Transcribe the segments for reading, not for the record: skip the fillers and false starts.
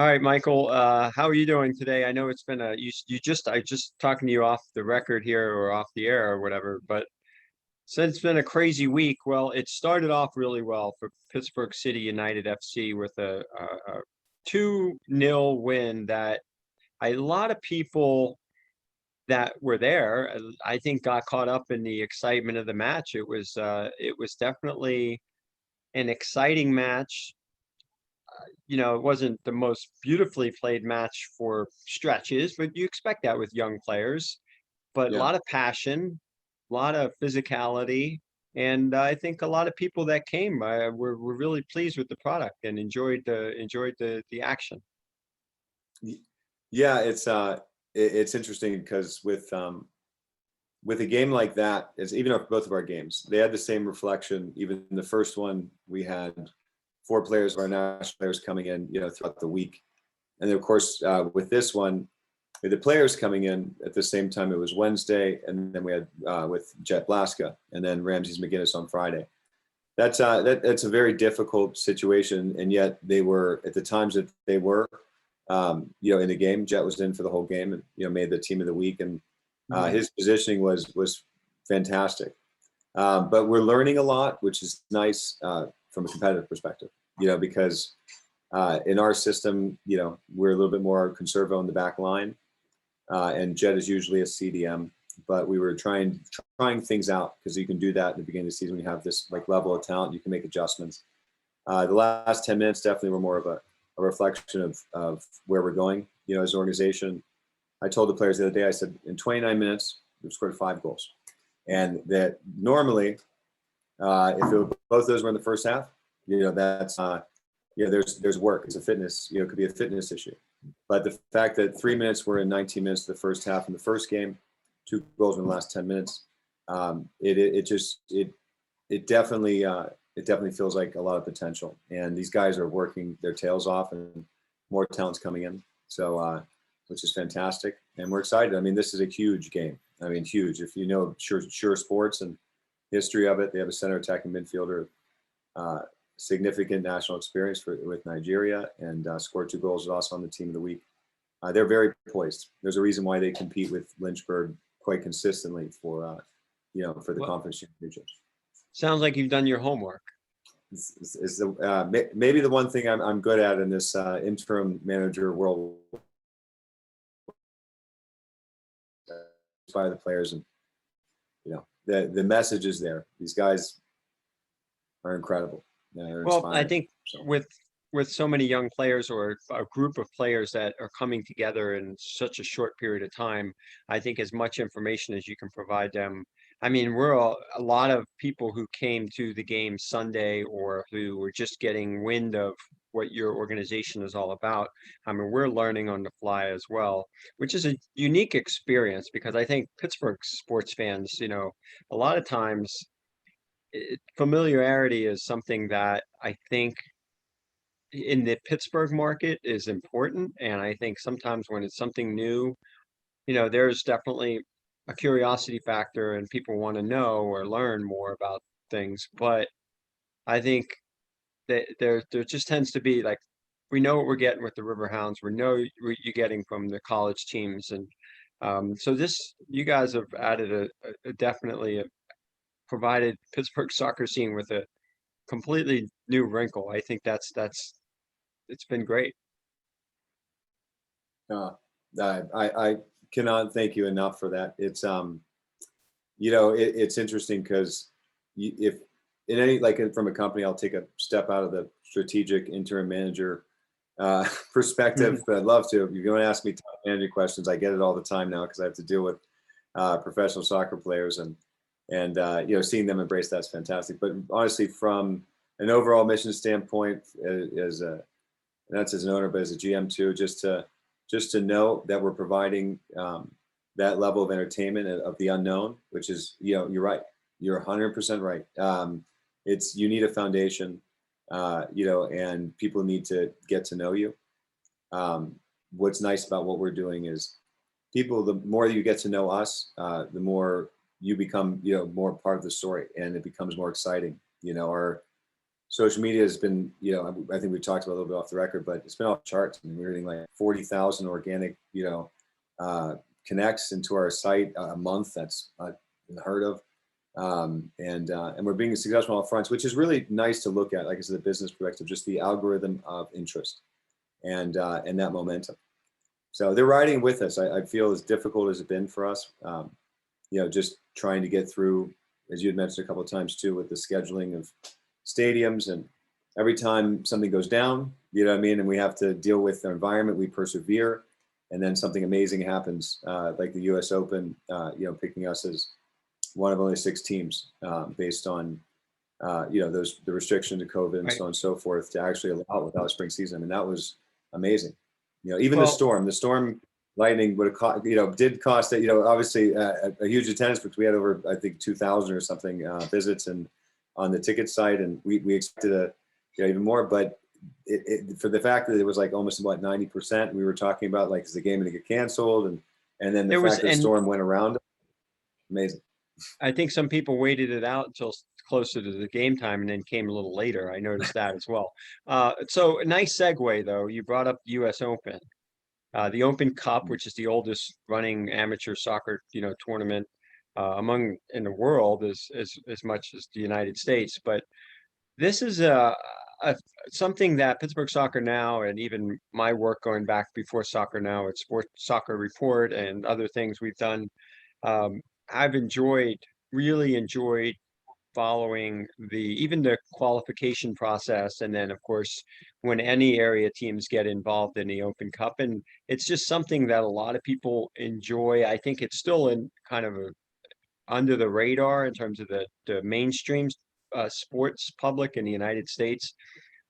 All right, Michael, how are you doing today? I know it's been I just talking to you off the record here or off the air or whatever, but since it's been a crazy week, well, it started off really well for Pittsburgh City United FC with a 2-0 win that a lot of people that were there, I think got caught up in the excitement of the match. It was definitely an exciting match. It wasn't the most beautifully played match for stretches, but you expect that with young players. But a Yeah, lot of passion, a lot of physicality, and I think a lot of people that came were really pleased with the product and enjoyed the action. Y- yeah. It's interesting because with a game like that, is even if both of our games, they had the same reflection. Even the first one, we had four players of our national players coming in, throughout the week, and then of course with this one, with the players coming in at the same time. It was Wednesday, and then we had with Jet Blaska, and then Ramses McGinnis on Friday. That's a very difficult situation, and yet they were at the times that they were, in the game. Jet was in for the whole game, and made the team of the week, and Mhm. his positioning was fantastic. But we're learning a lot, which is nice from a competitive perspective. Because in our system, we're a little bit more conservative on the back line, and Jet is usually a CDM. But we were trying things out because you can do that in the beginning of the season when you have this like level of talent. You can make adjustments. The last 10 minutes definitely were more of a reflection of where we're going. As an organization, I told the players the other day, I said, in 29 minutes, we've scored 5 goals. And that normally, both those were in the first half, that's, there's work. It's a fitness, it could be a fitness issue. But the fact that 3 minutes were in 19 minutes of the first half in the first game, 2 goals in the last 10 minutes, it definitely feels like a lot of potential. And these guys are working their tails off, and more talent's coming in. So, which is fantastic, and we're excited. I mean, this is a huge game. I mean, huge. If you know Sure Sports and history of it, they have a center attacking midfielder, significant national experience with Nigeria, and scored 2 goals. Also on the team of the week. They're very poised. There's a reason why they compete with Lynchburg quite consistently for the Well, conference championships. sounds like you've done your homework. Maybe the one thing I'm good at in this interim manager world, by the players, and the message is there. These guys are incredible. They're Well, I inspiring. think So with so many young players or a group of players that are coming together in such a short period of time, I think as much information as you can provide them. I mean, a lot of people who came to the game Sunday or who were just getting wind of what your organization is all about. I mean, we're learning on the fly as well, which is a unique experience because I think Pittsburgh sports fans, a lot of times familiarity is something that I think in the Pittsburgh market is important. And I think sometimes when it's something new, there's definitely a curiosity factor and people want to know or learn more about things. But I think that there just tends to be like we know what we're getting with the Riverhounds. We know what you're getting from the college teams, and so this you guys have added definitely provided Pittsburgh soccer scene with a completely new wrinkle. I think that's it's been great. uh, I cannot thank you enough for that. It's interesting because if in any from a company, I'll take a step out of the strategic interim manager perspective, Mhm. but I'd love to. If you're going to ask me top manager questions, I get it all the time now because I have to deal with professional soccer players, and seeing them embrace that's fantastic. But honestly, from an overall mission standpoint, as a that's as an owner, but as a GM too, just to know that we're providing that level of entertainment of the unknown, which is, you're right. You're 100% right. You need a foundation, and people need to get to know you. What's nice about what we're doing is the more you get to know us, the more you become, more part of the story, and it becomes more exciting. Our social media has been, you know, I think we talked about a little bit off the record, but it's been off the charts. I mean, we're getting like 40,000 organic, you know, connects into our site a month. That's unheard of. And we're being successful on all fronts, which is really nice to look at, like I said, the business perspective, just the algorithm of interest and that momentum. So they're riding with us. I feel as difficult as it's been for us, you know, just trying to get through, as you had mentioned a couple of times too, with the scheduling of stadiums, and every time something goes down, you know what I mean, and we have to deal with the environment, we persevere, and then something amazing happens, like the U.S. Open, you know, picking us as one of only 6 teams based on, you know, the restriction to COVID and Right. so on and so forth, to actually allow it without a spring season. I mean, that was amazing. You know, even Well, the storm lightning would have cost, you know, did cost that, you know, obviously a huge attendance, because we had over, I think, 2,000 or something visits and on the ticket site, and we expected you know, even more, but for the fact that it was like almost about 90%, we were talking about, like, is the game going to get canceled, and then the there was, fact that the and storm went around, amazing. I think some people waited it out until closer to the game time and then came a little later. I noticed that as well. So a nice segue though. You brought up U.S. Open, the Open Cup, which is the oldest running amateur soccer, you know, tournament among in the world, as much as the United States. But this is a something that Pittsburgh Soccer Now, and even my work going back before Soccer Now at Sports Soccer Report and other things we've done, I've really enjoyed following even the qualification process, and then of course when any area teams get involved in the Open Cup, and it's just something that a lot of people enjoy. I think it's still in kind of under the radar in terms of the mainstream sports public in the United States.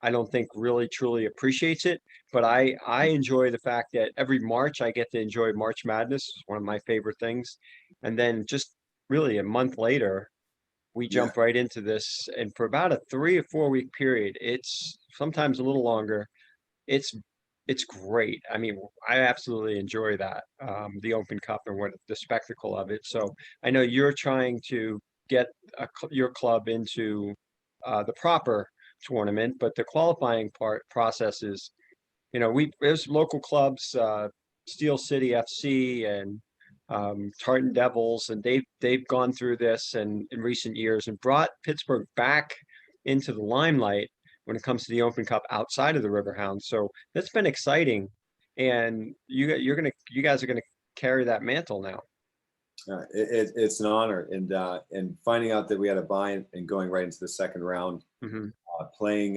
I don't think really truly appreciates it, but I enjoy the fact that every March I get to enjoy March Madness, one of my favorite things. And then just really a month later, we Yeah. jump right into this, and for about a 3 or 4 week period, it's sometimes a little longer. It's it's great. I mean, I absolutely enjoy that, the Open Cup and what the spectacle of it. So I know you're trying to get your club into the proper tournament, but the qualifying process is, you know, there's local clubs, Steel City FC and Tartan Devils, and they've gone through this and in recent years and brought Pittsburgh back into the limelight when it comes to the Open Cup outside of the Riverhounds. So that's been exciting, and you guys are gonna carry that mantle now. It's an honor, and finding out that we had a buy and going right into the second round, Hmm. playing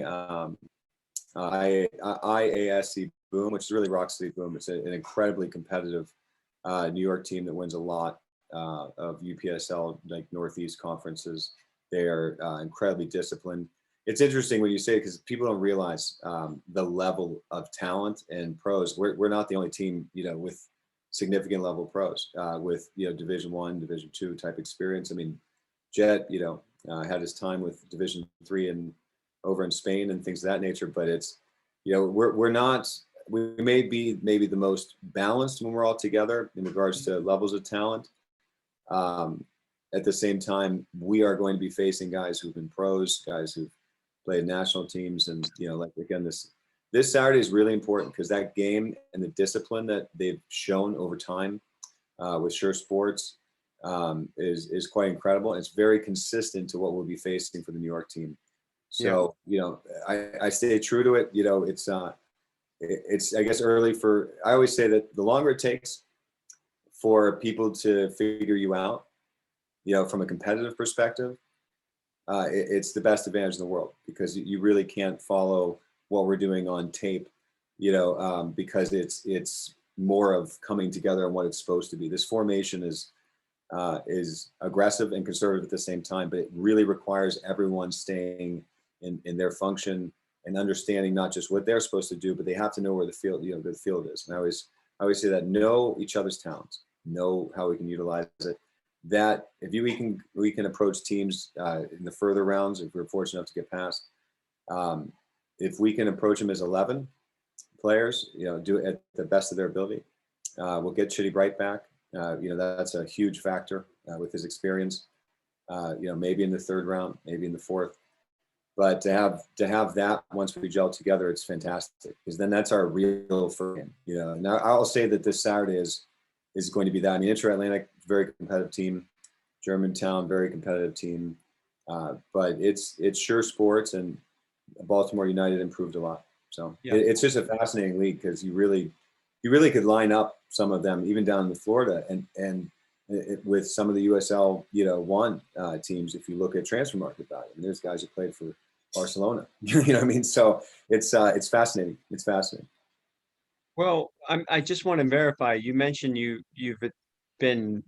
IASC Boom, which is really Rock City Boom. It's an incredibly competitive New York team that wins a lot of UPSL, like Northeast conferences. They are incredibly disciplined. It's interesting when you say it, because people don't realize the level of talent and pros. We're not the only team, you know, with significant level pros with, you know, Division I, Division II type experience. I mean, Jet, you know, had his time with Division III and over in Spain and things of that nature. But it's, you know, we're not, we may be maybe the most balanced when we're all together in regards to levels of talent. At the same time, we are going to be facing guys who've been pros, guys who've played national teams, and, you know, like, again, this Saturday is really important, because that game and the discipline that they've shown over time with Sure Sports is quite incredible. It's very consistent to what we'll be facing for the New York team. Yeah. So, you know, I stay true to it. You know, it's I guess early for. I always say that the longer it takes for people to figure you out, you know, from a competitive perspective, it's the best advantage in the world, because you really can't follow what we're doing on tape, you know, because it's more of coming together on what it's supposed to be. This formation is aggressive and conservative at the same time, but it really requires everyone staying in their function and understanding not just what they're supposed to do, but they have to know where the field, you know, the field is. And I always say that, know each other's talents, know how we can utilize it. That if we can approach teams in the further rounds, if we're fortunate enough to get past, if we can approach them as 11 players, you know, do it at the best of their ability, we'll get Chitty Bright back. You know, that's a huge factor with his experience. You know, maybe in the third round, maybe in the fourth. But to have that once we gel together, it's fantastic, because then that's our real first game, you know. Now I'll say that this Saturday is going to be that. I mean, Inter-Atlantic, very competitive team. Germantown, very competitive team. But it's sure sports, and Baltimore United improved a lot. So Yeah. it's just a fascinating league, because you really could line up some of them even down in Florida, and with some of the USL, you know, one teams. If you look at transfer market value, and there's guys who played for Barcelona. You know what I mean? So it's fascinating. It's fascinating. Well, I just want to verify, you mentioned you've been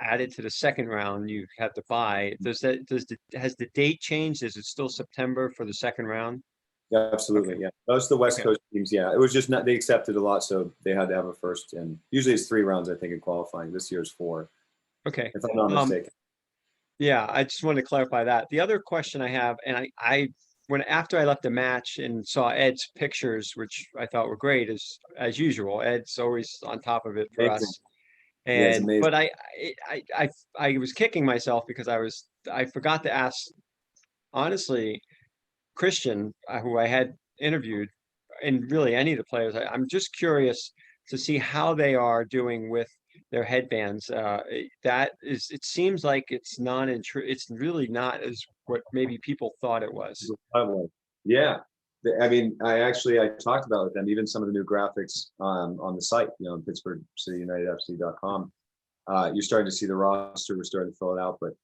added to the second round, you had to buy. Has the date changed? Is it still September for the second round? Yeah, absolutely. Okay. Yeah, most of the West Okay. Coast teams. Yeah, it was just not, they accepted a lot, so they had to have a first. And usually it's 3 rounds, I think, in qualifying. This year's 4, Okay. if I'm not mistaken. Yeah, I just wanted to clarify that. The other question I have, and when after I left the match and saw Ed's pictures, which I thought were great, as usual, Ed's always on top of it for Amazing. us. Yeah, it's And amazing. but I was kicking myself because I forgot to ask, honestly, Christian, who I had interviewed, and really any of the players. I'm just curious to see how they are doing with their headbands. It seems like it's really not as what maybe people thought it was. Yeah. I mean, I talked about with them, even some of the new graphics on the site, you know, in PittsburghCityUnitedFC.com. You're starting to see the roster. We're starting to fill it out, but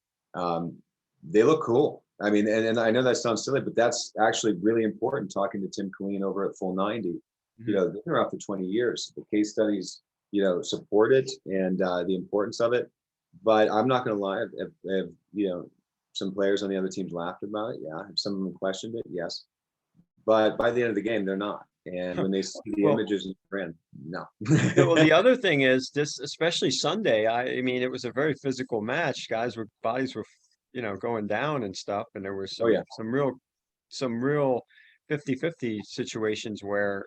they look cool. I mean, and I know that sounds silly, but that's actually really important. Talking to Tim Colleen over at Full 90, you know, they've been around for 20 years. The case studies, you know, support it, and the importance of it. But I'm not going to lie, if you know, some players on the other teams laughed about it. Yeah. Have some of them questioned it? Yes. But by the end of the game, they're not. And when they see the Well, images in print, no. well, the other thing is this, especially Sunday. I mean, it was a very physical match. Bodies were, going down and stuff, and there were Oh yeah. some real 50-50 situations where,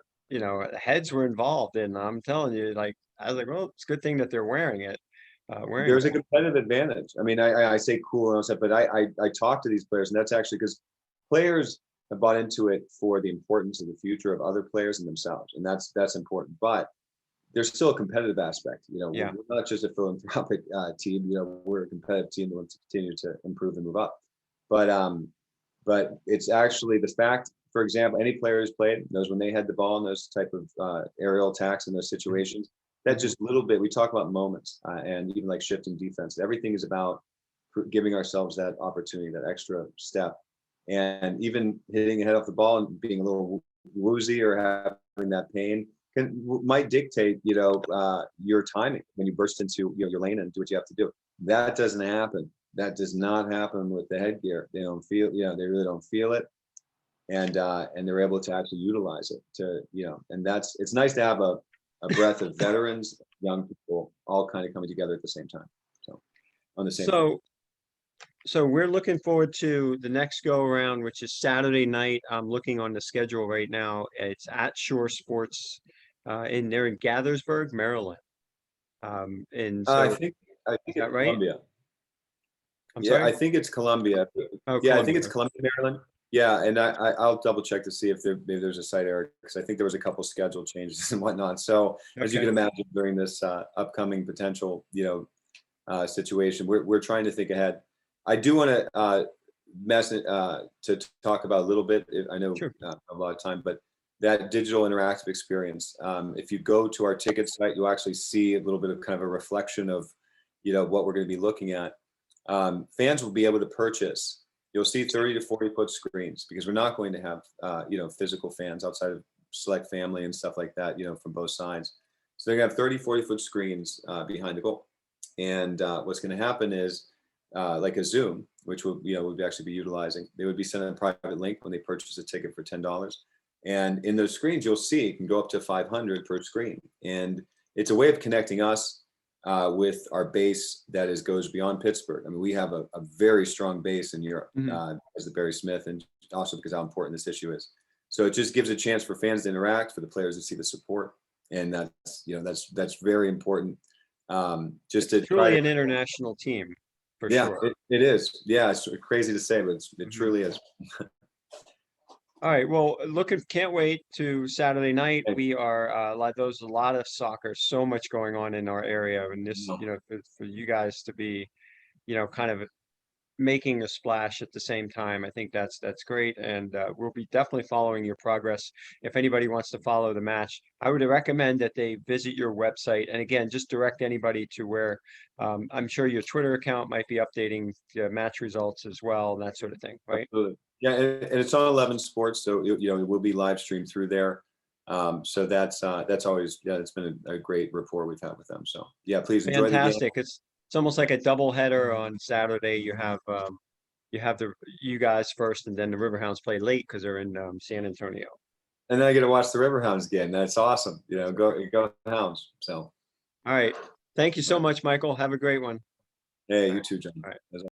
heads were involved. And I'm telling you, like, I was like, well, it's a good thing that they're wearing There's a that. competitive advantage. I mean, I say cool and all that, but I talk to these players, and that's actually because players have bought into it for the importance of the future of other players and themselves, and that's important. But there's still a competitive aspect. You know, Yeah. we're not just a philanthropic team. You know, we're a competitive team that wants to continue to improve and move up. But it's actually the fact. For example, any player who's played knows when they had the ball in those type of aerial attacks in those situations. That just little bit. We talk about moments and even like shifting defense. Everything is about giving ourselves that opportunity, that extra step, and even hitting a head off the ball and being a little woozy or having that pain might dictate, your timing when you burst into your lane and do what you have to do. That doesn't happen. That does not happen with the headgear. They don't feel, they really don't feel it, and they're able to actually utilize it and it's nice to have a breadth of veterans, young people, all kind of coming together at the same time. So on the same. So we're looking forward to the next go around, which is Saturday night. I'm looking on the schedule right now. It's at Shore Sports, they're in Gaithersburg, Maryland. And I so think is it's that right? Columbia. I'm Yeah, sorry? I think it's Columbia. Oh, Yeah, I think Columbia. it's Columbia, Maryland. Yeah, and I'll double check to see if maybe there's a site error, because I think there was a couple schedule changes and whatnot. So as you Okay. can imagine, during this upcoming potential situation, we're trying to think ahead. I do want to to talk about a little bit. I know Sure. a lot of time, but that digital interactive experience. If you go to our ticket site, you'll actually see a little bit of kind of a reflection of what we're going to be looking at. Fans will be able to purchase. You'll see 30 to 40 foot screens, because we're not going to have physical fans outside of select family and stuff like that, from both sides. So they're gonna have 30, 40 foot screens behind the goal. And what's going to happen is like a Zoom, which would actually be utilizing. They would be sending a private link when they purchase a ticket for $10. And in those screens, you'll see it can go up to 500 per screen. And it's a way of connecting us with our base that goes beyond Pittsburgh. I mean, we have a very strong base in Europe as the Barry Smith, and also because how important this issue is. So it just gives a chance for fans to interact, for the players to see the support, and that's very important. Just to Truly an international team, for yeah, sure. it is. Yeah, it's crazy to say, but it truly is. All right, well, can't wait to Saturday night. Okay. We are there's a lot of soccer, so much going on in our area, and this, No. for you guys to be, kind of making a splash at the same time. I think that's great, and we'll be definitely following your progress. If anybody wants to follow the match, I would recommend that they visit your website. And again, just direct anybody to where I'm sure your Twitter account might be updating match results as well, and that sort of thing, right? Absolutely. Yeah, and it's on 11 Sports, so it will be live streamed through there. So that's always, yeah, it's been a great rapport we've had with them. So yeah, please enjoy the game. Fantastic. It's almost like a double header on Saturday. You have you guys first, and then the Riverhounds play late because they're in San Antonio. And then I get to watch the Riverhounds again. That's awesome. Go Hounds. So All right. Thank you so much, Michael. Have a great one. hey, you too, John. All right.